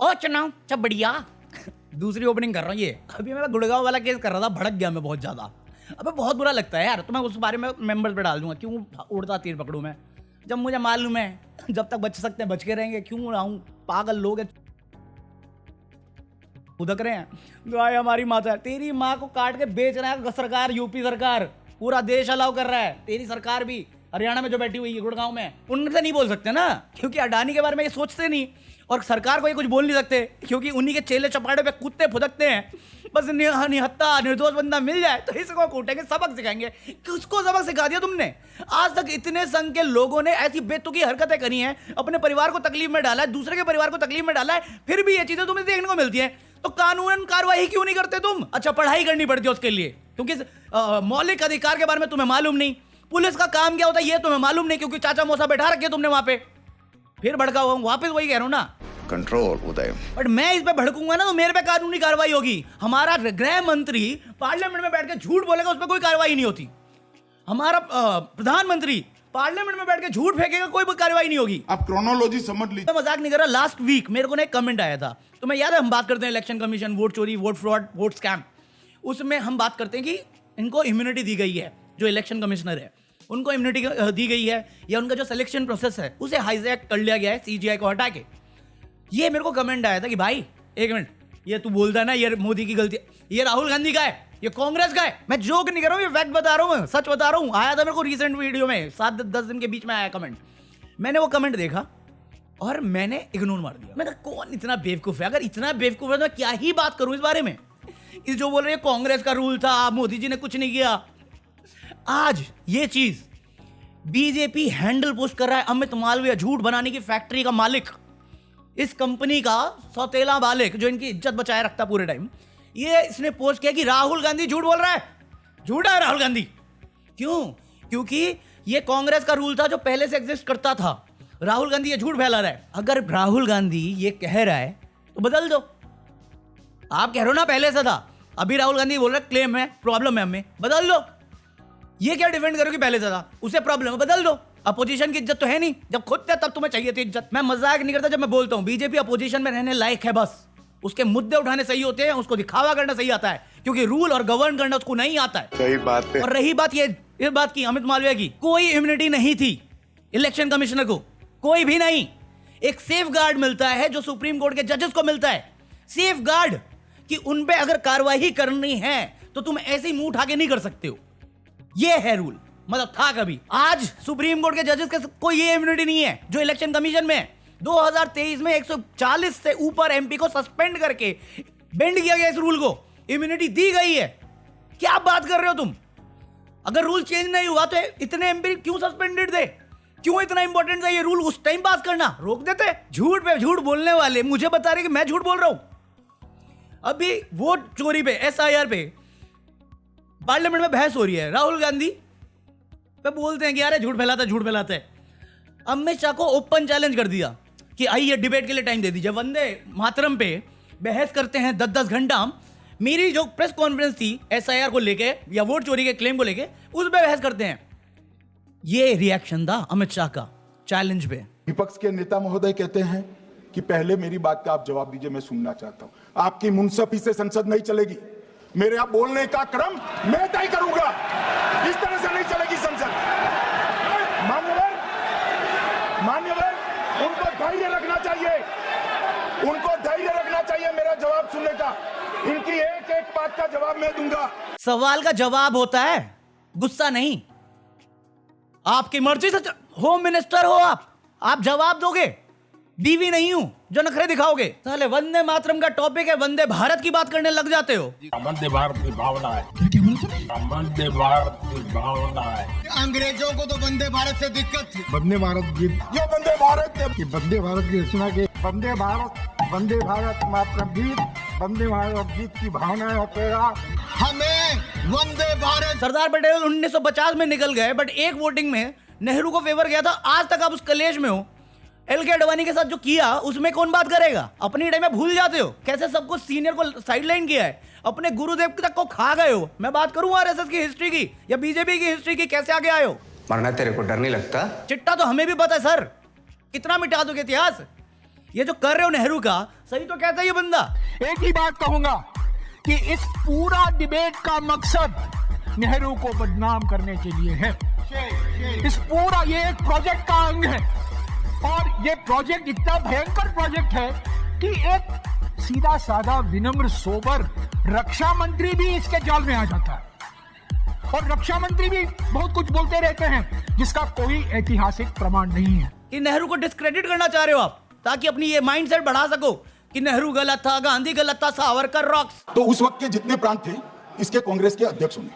ओ चुनाव सब बढ़िया। दूसरी ओपनिंग कर रहा हूँ ये। अभी मैं गुड़गांव वाला केस कर रहा था, भड़क गया मैं बहुत ज्यादा। अबे बहुत बुरा लगता है यार, तो मैं उस बारे में मेंबर्स पे डाल दूंगा। क्यों उड़ता तीर पकड़ूं मैं, जब मुझे मालूम है जब तक बच सकते हैं बच के रहेंगे। क्यों आऊं, पागल लोग हैं, उदक रहे हैं। गाय हमारी माता है, तेरी माँ को काट के बेच रहा है सरकार, यूपी सरकार, पूरा देश अलाउ कर रहा है। तेरी सरकार भी हरियाणा में जो बैठी हुई है गुड़गांव में, उनसे नहीं बोल सकते ना, क्योंकि अडानी के बारे में ये सोचते नहीं और सरकार को ये कुछ बोल नहीं सकते, क्योंकि उन्हीं के चेले चपाटे पे कुत्ते फुदकते हैं। बस निहत्ता निर्दोष बंदा मिल जाए तो इसको कूटेंगे, सबक सिखाएंगे। किसको सबक सिखा दिया तुमने? आज तक इतने संघ के लोगों ने ऐसी बेतुकी हरकतें करी हैं, अपने परिवार को तकलीफ में डाला है, दूसरे के परिवार को तकलीफ में डाला है, फिर भी ये चीजें तुम्हें देखने को मिलती हैं। तो कानूनन कार्रवाई क्यों नहीं करते तुम? अच्छा, पढ़ाई करनी पड़ती है उसके लिए, क्योंकि मौलिक अधिकार के बारे में तुम्हें मालूम नहीं, पुलिस का काम क्या होता है ये तुम्हें मालूम नहीं, क्योंकि चाचा मौसा बैठा रखे तुमने वहां पे। फिर भड़का हुआ, वापस वही कह रहा हूं ना, कंट्रोल उदय। बट मैं इस पे भड़कूंगा ना तो मेरे पे कानूनी कार्रवाई होगी। हमारा गृह मंत्री पार्लियामेंट में बैठ के झूठ बोलेगा, उस पर कोई कार्रवाई नहीं होती। हमारा प्रधानमंत्री पार्लियामेंट में बैठ के झूठ फेंकेगा, कोई कार्रवाई नहीं होगी। आप क्रोनोलॉजी समझ लीजिए। मैं मजाक नहीं कर रहा। लास्ट वीक मेरे को ना एक कमेंट आया था, तो मैं याद है हम बात करते हैं इलेक्शन कमीशन, वोट चोरी, वोट फ्रॉड, वोट स्कैम, उसमें हम बात करते हैं कि इनको इम्यूनिटी दी गई है, जो इलेक्शन कमिश्नर है उनको इम्यूनिटी दी गई है, या उनका जो सिलेक्शन प्रोसेस है उसे हाईजैक कर लिया गया है सीजीआई को हटा के। ये मेरे को कमेंट आया था कि भाई एक मिनट, ये तू बोलता है ना ये मोदी की गलती, ये राहुल गांधी का है, ये कांग्रेस का है। मैं जोक नहीं कर रहा हूँ, ये फैक्ट बता रहा हूँ, सच बता रहा हूँ। आया था मेरे को रिसेंट वीडियो में, 7-10 दिन के बीच में आया कमेंट। मैंने वो कमेंट देखा और मैंने इग्नोर मार दिया। मैंने कहा कौन इतना बेवकूफ है? अगर इतना बेवकूफ है तो मैं क्या ही बात करूं इस बारे में। इस जो बोल रहे हैं कांग्रेस का रूल था, मोदी जी ने कुछ नहीं किया। आज ये चीज बीजेपी हैंडल पोस्ट कर रहा है। अमित मालवीय, झूठ बनाने की फैक्ट्री का मालिक, इस कंपनी का सौतेला मालिक जो इनकी इज्जत बचाए रखता पूरे टाइम, ये इसने पोस्ट किया कि राहुल गांधी झूठ बोल रहा है। झूठा है राहुल गांधी। क्यों? क्योंकि ये कांग्रेस का रूल था जो पहले से एग्जिस्ट करता था। राहुल गांधी ये झूठ फैला रहा है। अगर राहुल गांधी ये कह रहा है तो बदल दो। आप कह रहे हो ना पहले से था, अभी राहुल गांधी बोल रहे क्लेम है, प्रॉब्लम है हमें, बदल दो। ये क्या डिफेंड करो कि पहले से था, उसे प्रॉब्लम है, बदल दो। अपोजिशन की इज्जत तो है नहीं, जब खुद थे तब तुम्हें चाहिए थी इज्जत। मैं मजाक नहीं करता जब मैं बोलता हूं बीजेपी अपोजिशन में रहने लायक है, बस उसके मुद्दे उठाने सही होते हैं, उसको दिखावा करना सही आता है, क्योंकि रूल और गवर्न करना उसको नहीं आता है। सही बात है। और रही बात ये इस बात की, अमित मालवीय की कोई इम्यूनिटी नहीं थी इलेक्शन कमिश्नर को, कोई भी नहीं। एक सेफ गार्ड मिलता है जो सुप्रीम कोर्ट के जजेस को मिलता है, सेफ गार्ड, कि उन पे अगर कार्रवाई करनी है तो तुम ऐसे ही मुंह उठा के नहीं कर सकते हो। ये है रूल, मतलब था कभी। आज सुप्रीम कोर्ट के जजेस के कोई ये इम्यूनिटी नहीं है जो इलेक्शन कमीशन में है। 2023 में 140 से ऊपर एमपी को सस्पेंड करके बेंड किया गया, इस रूल को इम्यूनिटी दी गई है। क्या बात कर रहे हो तुम? अगर रूल चेंज नहीं हुआ तो इतने एमपी क्यों सस्पेंडेड थे? क्यों इतना इंपॉर्टेंट था ये रूल उस टाइम पास करना? रोक देते। झूठ पे झूठ बोलने वाले मुझे बता रहे कि मैं झूठ बोल रहा हूं। अभी वोट चोरी पे, एसआईआर पे पार्लियामेंट में बहस हो रही है, राहुल गांधी पे बोलते हैं कि यार झूठ फैलाता है। अमित शाह को ओपन चैलेंज कर दिया कि आइए डिबेट के लिए टाइम दे दीजिए। वंदे मातरम पे बहस करते हैं 10-10 घंटा। मेरी जो प्रेस कॉन्फ्रेंस थी एसआईआर को लेके या वोट चोरी के क्लेम को लेके, उस पर बहस करते हैं। ये रिएक्शन था अमित शाह का चैलेंज पे। विपक्ष के नेता महोदय कहते हैं कि पहले मेरी बात का आप जवाब दीजिए, मैं सुनना चाहता हूं। आपकी मुंसफी से संसद नहीं चलेगी, मेरे आप बोलने का क्रम मैं तय करूंगा, इस तरह से नहीं चलेगी संसद। मान्यवर, उनको धैर्य रखना चाहिए, उनको धैर्य रखना चाहिए मेरा जवाब सुनने का। इनकी एक एक बात का जवाब मैं दूंगा। सवाल का जवाब होता है, गुस्सा नहीं। आपकी मर्जी से होम मिनिस्टर हो आप जवाब दोगे। बीवी नहीं हूं जो नखरे दिखाओगे। साले वंदे मातरम का टॉपिक है, वंदे भारत की बात करने लग जाते हो। वंदे भारत की भावना है। वंदे भारत की भावना है। अंग्रेजों को तो वंदे भारत से दिक्कत थी। वंदे भारत गीत, ये वंदे भारत ये वंदे भारत की रचना के वंदे भारत मातरम गीत, वंदे भारत गीत की भावना है तेरा। हमें वंदे भारत। सरदार पटेल 1950 में निकल गए, बट एक वोटिंग में नेहरू को फेवर गया था। आज तक आप उस कलेश में हो। एल.के. अडवाणी के साथ जो किया उसमें कौन बात करेगा? अपनी टाइम में भूल जाते हो कैसे सबको सीनियर को साइडलाइन किया है, अपने गुरुदेव तक को खा गए हो। मैं बात करूं आरएसएस की हिस्ट्री की या बीजेपी की हिस्ट्री की, कैसे आगे आए हो? मरना तेरे को डर नहीं लगता? चिट्टा तो हमें भी पता है सर, कितना मिटा दोगे इतिहास। ये जो कर रहे हो नेहरू का, सही तो कहता है ये बंदा। एक ही बात कहूंगा कि इस पूरा डिबेट का मकसद नेहरू को बदनाम करने के लिए है। इस पूरा ये एक प्रोजेक्ट का अंग है और ये प्रोजेक्ट इतना भयंकर प्रोजेक्ट है कि एक सीधा साधा विनम्र सोबर रक्षा मंत्री भी इसके जाल में आ जाता है। और रक्षा मंत्री भी बहुत कुछ बोलते रहते हैं जिसका कोई ऐतिहासिक प्रमाण नहीं है। कि नेहरू को डिस्क्रेडिट करना चाह रहे हो आप, ताकि अपनी ये माइंडसेट बढ़ा सको कि नेहरू गलत था, गांधी गलत था, सावरकर रॉक्स। तो उस वक्त के जितने प्रांत थे इसके कांग्रेस के अध्यक्ष होने,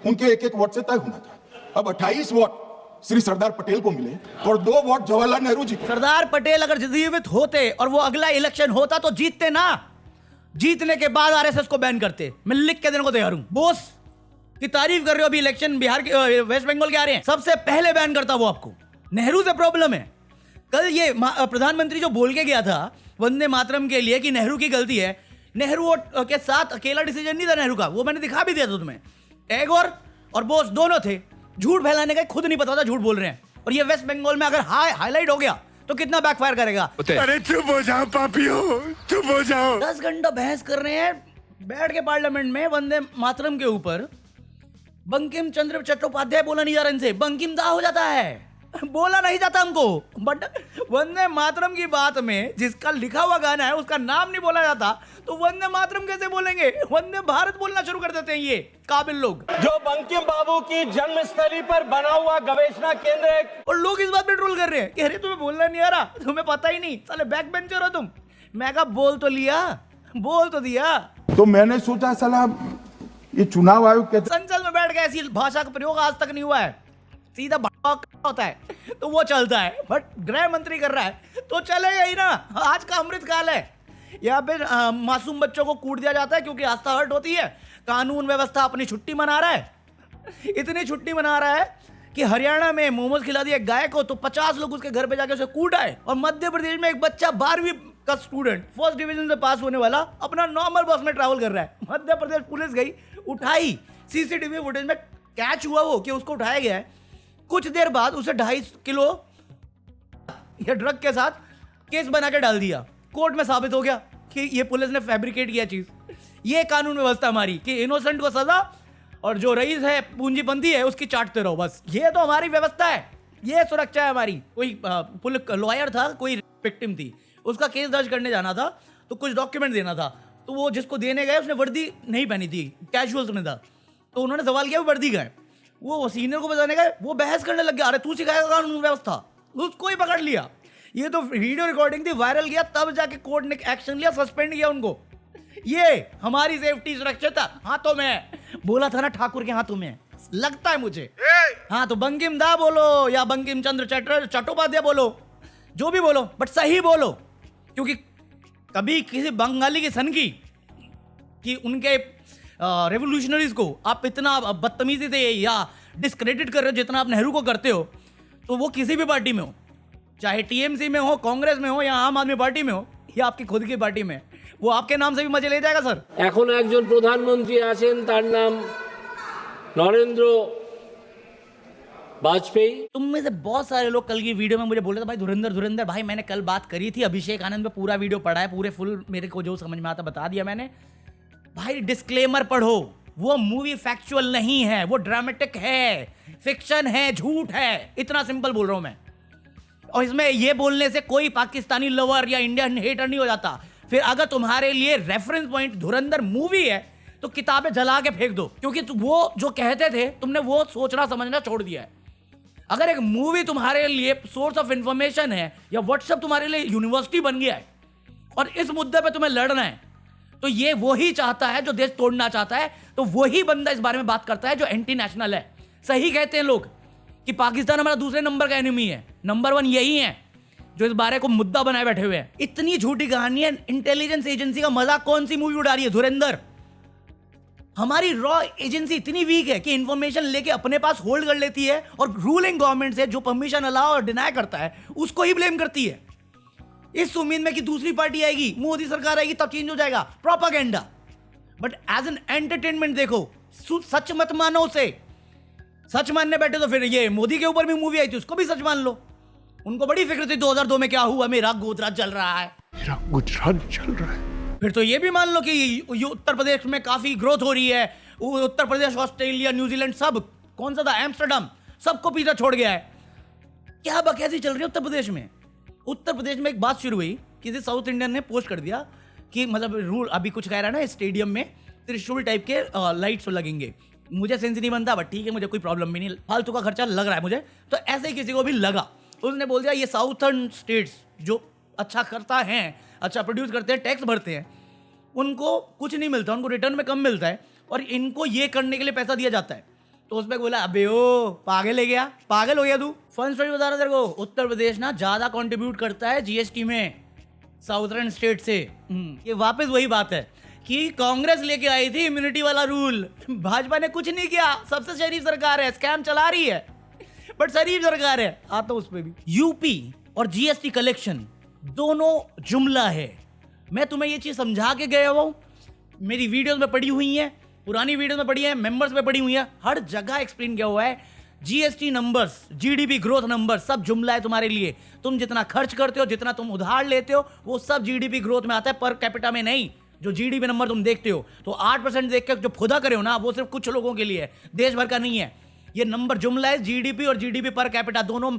उनके एक एक वोट से तय होना था। अब 28 वोट श्री सरदार पटेल को मिले और 2 वोट जवाहरलाल नेहरू जी को। सरदार पटेल अगर जीवित होते और वो अगला इलेक्शन होता तो जीतते ना। जीतने के बाद आरएसएस को बैन करते। मैं लिख के देने को तैयार हूं। बोस की तारीफ कर रहे हो, अभी इलेक्शन बिहार के वेस्ट बंगाल के आ रहे हैं, सबसे पहले बैन करता वो आपको। नेहरू से प्रॉब्लम है। कल ये प्रधानमंत्री जो बोल के गया था वंदे मातरम के लिए कि नेहरू की गलती है, नेहरू के साथ अकेला डिसीजन नहीं था नेहरू का, वो मैंने दिखा भी दिया था तुम्हें। टैगोर और बोस दोनों थे। झूठ फैलाने का खुद नहीं पता था झूठ बोल रहे हैं। और ये वेस्ट बंगाल में अगर हाईलाइट हो गया तो कितना बैकफायर करेगा। अरे चुप हो जाओ पापियो, चुप हो जाओ। 10 घंटा बहस कर रहे हैं बैठ के पार्लियामेंट में वंदे मातरम के ऊपर। बंकिम चंद्र चट्टोपाध्याय बोला नहीं जा रहा इनसे, बंकिम दा हो जाता है, बोला नहीं जाता हमको। बट वंदे मातरम की बात में जिसका लिखा हुआ गाना है उसका नाम नहीं बोला जाता, तो वंदे मातरम कैसे बोलेंगे? वंदे भारत बोलना शुरू कर देते हैं ये काबिल लोग। जो बंकिम बाबू की जन्मस्थली पर बना हुआ गवेषणा केंद्र है, और लोग इस बात पे ट्रोल कर रहे हैं कि अरे तुम्हें बोलना नहीं आ रहा, तुम्हें पता ही नहीं, साले बैक बेंचर हो तुम। मैं कहा बोल तो लिया, बोल तो दिया। तो मैंने सोचा साला ये चुनाव आयोग के संसद में बैठ के ऐसी भाषा का प्रयोग आज तक नहीं हुआ है। सीधा होता है तो वो चलता है, बट गृह मंत्री कर रहा है तो चलेगा ही ना। आज का अमृत काल है। यहाँ पे मासूम बच्चों को कूट दिया जाता है क्योंकि आस्था हर्ट होती है। कानून व्यवस्था अपनी छुट्टी मना रहा है। इतनी छुट्टी मना रहा है कि हरियाणा में मोमोज खिला दिया गाय को तो 50 लोग उसके घर पे जाके उसे कूट आए। और मध्य प्रदेश में एक बच्चा 12वीं का स्टूडेंट फर्स्ट डिवीजन से पास होने वाला अपना नॉर्मल बस में ट्रैवल कर रहा है। मध्य प्रदेश पुलिस गई, उठाई, सीसीटीवी फुटेज में कैच हुआ वो कि उसको उठाया गया है। कुछ देर बाद उसे 2.5 किलो या ड्रग के साथ केस बना के डाल दिया। कोर्ट में साबित हो गया कि ये पुलिस ने फैब्रिकेट किया चीज। ये कानून व्यवस्था हमारी कि इनोसेंट को सजा और जो रईस है पूंजीपंथी है उसकी चाटते रहो बस। ये तो हमारी व्यवस्था है, ये सुरक्षा है हमारी। कोई पुलिस लॉयर था, कोई विक्टिम थी, उसका केस दर्ज करने जाना था तो कुछ डॉक्यूमेंट देना था, तो वो जिसको देने गए उसने वर्दी नहीं पहनी थी, कैजुअल्स में था, तो उन्होंने सवाल किया वो वर्दी का है। वो सीनियर को बताने गए, वो बहस करने लग गया, अरे तू सिखाएगा कानून व्यवस्था, उसको ही पकड़ लिया। ये तो वीडियो रिकॉर्डिंग थी, वायरल गया, तब जाके कोर्ट ने एक्शन लिया, सस्पेंड किया उनको। ये हमारी सेफ्टी सुरक्षित हाथों में, बोला था ना ठाकुर के हाथों में, लगता है मुझे। हाँ तो बंकिम दा बोलो या बंकिम चंद्र चट्टोपाध्याय बोलो, जो भी बोलो, बट सही बोलो। क्योंकि कभी किसी बंगाली की सन की कि उनके रेवोल्यूशनरीज को आप इतना बदतमीजी से या डिस्क्रेडिट कर रहे हो जितना आप नेहरू को करते हो, तो वो किसी भी पार्टी में हो, चाहे टीएमसी में हो, कांग्रेस में हो या आम आदमी पार्टी में हो या आपकी खुद की पार्टी में, वो आपके नाम से भी मजे ले जाएगा सर। এখন একজন প্রধানমন্ত্রী আছেন, তার নাম नरेंद्र वाजपेयी। तुम में से बहुत सारे लोग कल की वीडियो में मुझे बोले थे भाई धुरंधर भाई, मैंने कल बात करी थी, अभिषेक आनंद पे पूरा वीडियो पढ़ा है, पूरे फुल मेरे को जो समझ में आता बता दिया मैंने। भाई डिस्क्लेमर पढ़ो, वो मूवी फैक्चुअल नहीं है, वो ड्रामेटिक है, फिक्शन है, झूठ है, इतना सिंपल बोल रहा हूं मैं। और इसमें ये बोलने से कोई पाकिस्तानी लवर या इंडियन हेटर नहीं हो जाता। फिर अगर तुम्हारे लिए रेफरेंस पॉइंट धुरंधर मूवी है तो किताबें जला के फेंक दो, क्योंकि वो जो कहते थे तुमने वो सोचना समझना छोड़ दिया है। अगर एक मूवी तुम्हारे लिए सोर्स ऑफ इंफॉर्मेशन है या व्हाट्सएप तुम्हारे लिए यूनिवर्सिटी बन गया है और इस मुद्दे पे तुम्हें लड़ना है, तो ये वही चाहता है जो देश तोड़ना चाहता है, तो वही बंदा इस बारे में बात करता है जो एंटी नेशनल है। सही कहते हैं लोग कि पाकिस्तान हमारा दूसरे नंबर का एनिमी है, नंबर 1 यही है जो इस बारे को मुद्दा बनाए बैठे हुए हैं। इतनी झूठी कहानी है, इंटेलिजेंस एजेंसी का मजाक कौन सी मूवी उड़ा रही है? धुरंधर। हमारी रॉ एजेंसी इतनी वीक है कि इंफॉर्मेशन लेके अपने पास होल्ड कर लेती है और रूलिंग गवर्नमेंट से जो परमिशन अलाउ और डिनाई करता है उसको ही ब्लेम करती है, इस उम्मीद में कि दूसरी पार्टी आएगी, मोदी सरकार आएगी, तब चेंज हो जाएगा। Propaganda. But as an entertainment देखो, सच मत मानो उसे। सच मानने बैठे तो फिर ये मोदी के ऊपर भी मूवी आई थी, उसको भी सच मान लो। उनको बड़ी फिक्र थी 2002 में क्या हुआ, मेरा गोदरा जल रहा है। मेरा गुजरान चल रहा है। फिर तो ये भी मान लो कि ये उत्तर प्रदेश में काफी ग्रोथ हो रही है। वो उत्तर प्रदेश, ऑस्ट्रेलिया, न्यूजीलैंड, सब कौन सा था, एम्स्टर्डम, सबको पीछा छोड़ गया है। क्या बकैसी चल रही है उत्तर प्रदेश में। उत्तर प्रदेश में एक बात शुरू हुई, किसी साउथ इंडियन ने पोस्ट कर दिया कि मतलब रूल अभी कुछ कह रहा है ना, स्टेडियम में त्रिशूल टाइप के लाइट्स लगेंगे। मुझे सेंस नहीं बनता, बट ठीक है, मुझे कोई प्रॉब्लम भी नहीं, फालतू का खर्चा लग रहा है मुझे। तो ऐसे ही किसी को भी लगा, उसने बोल दिया ये साउथर्न स्टेट्स जो अच्छा करता है, अच्छा प्रोड्यूस करते हैं, टैक्स भरते हैं, उनको कुछ नहीं मिलता, उनको रिटर्न में कम मिलता है, और इनको ये करने के लिए पैसा दिया जाता है। तो उसमें बोला अबे ओ पागल है गया, पागल हो गया तू। फन स्टोरी बता रहा तेरे को, उत्तर प्रदेश ना ज्यादा कंट्रीब्यूट करता है जीएसटी में साउथर्न स्टेट से। ये वापस वही बात है कि कांग्रेस लेके आई थी इम्यूनिटी वाला रूल, भाजपा ने कुछ नहीं किया। सबसे शरीफ सरकार है, स्कैम चला रही है बट शरीफ सरकार है। आता उस पे भी। यूपी और जीएसटी कलेक्शन दोनों जुमला है। मैं तुम्हें ये चीज समझा के गया हूं, मेरी वीडियोस में पड़ी हुई है, पुरानी वीडियोस में पड़ी है, मेंबर्स में पड़ी हुई है, हर जगह एक्सप्लेन किया हुआ है। GST numbers, GDP growth number सब जुमला है तुम्हारे लिए। तुम जितना खर्च करते हो, जितना तुम उधार लेते हो, वो सब जीडीपी ग्रोथ में आता है, पर कैपिटा में नहीं। जो जीडीपी नंबर तुम देखते हो, तो 8% देख के जो खुदा करे हो ना, वो सिर्फ कुछ लोगों के लिए है, देश भर का नहीं है। ये नंबर जुमला है। जीडीपी और जीडीपी पर कैपिटा दोनों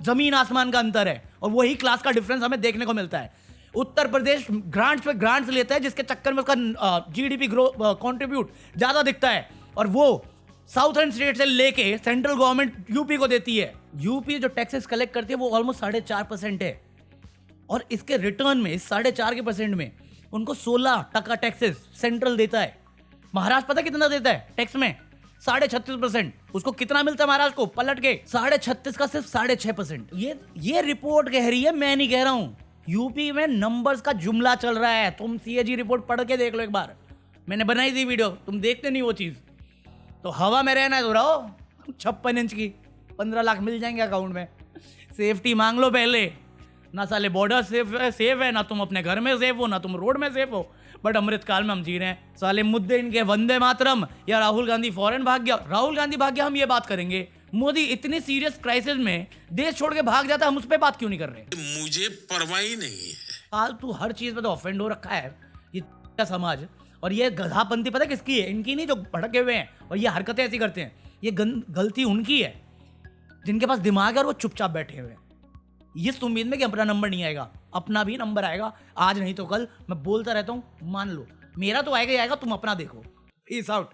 जमीन आसमान का अंतर है, और वही क्लास का डिफरेंस हमें देखने को मिलता है। उत्तर प्रदेश ग्रांट्स पे ग्रांट्स लेता है, जिसके चक्कर में उसका जीडीपी ग्रोथ कंट्रीब्यूट ज्यादा दिखता है, और वो साउथर्न स्टेट से लेके सेंट्रल गवर्नमेंट यूपी को देती है। यूपी जो टैक्सेस कलेक्ट करती है वो ऑलमोस्ट 4.5% है, और इसके रिटर्न में, इस 4.5% में उनको 16% टैक्सेस सेंट्रल देता है। महाराष्ट्र पता कितना देता है टैक्स में? 36.5%। उसको कितना मिलता है महाराष्ट्र को पलट के? 36.5 का सिर्फ 6.5%। ये रिपोर्ट कह रही है, मैं नहीं कह रहा हूं। यूपी में नंबर्स का जुमला चल रहा है। तुम सीएजी रिपोर्ट पढ़ के देख लो एक बार, मैंने बनाई थी वीडियो, तुम देखते नहीं वो चीज। तो हवा में रहना है तो रहो। 56 इंच की 15 लाख मिल जाएंगे अकाउंट में। सेफ्टी मांग लो पहले। ना साले बॉर्डर सेफ है, ना तुम अपने घर में सेफ हो, ना तुम रोड में सेफ हो। बट अमृतकाल में हम जी रहे हैं। साले मुद्दे इनके वंदे मातरम या राहुल गांधी फॉरेन भाग गया। राहुल गांधी भाग गया, हम ये बात करेंगे। मोदी इतनी सीरियस क्राइसिस में देश छोड़ के भाग जाता, हम उस पर बात क्यों नहीं कर रहे? मुझे परवाह ही नहीं है। फालतू हर चीज में तो ऑफेंड हो रखा है ये समाज। और ये गधापंथी पता किसकी है? इनकी नहीं, जो भड़के हुए हैं और ये हरकतें ऐसी करते हैं। ये गलती उनकी है जिनके पास दिमाग है और वो चुपचाप बैठे हुए हैं, इस उम्मीद में कि अपना नंबर नहीं आएगा। अपना भी नंबर आएगा, आज नहीं तो कल। मैं बोलता रहता हूं, मान लो मेरा तो आएगा ही आएगा, तुम अपना देखो। Peace out.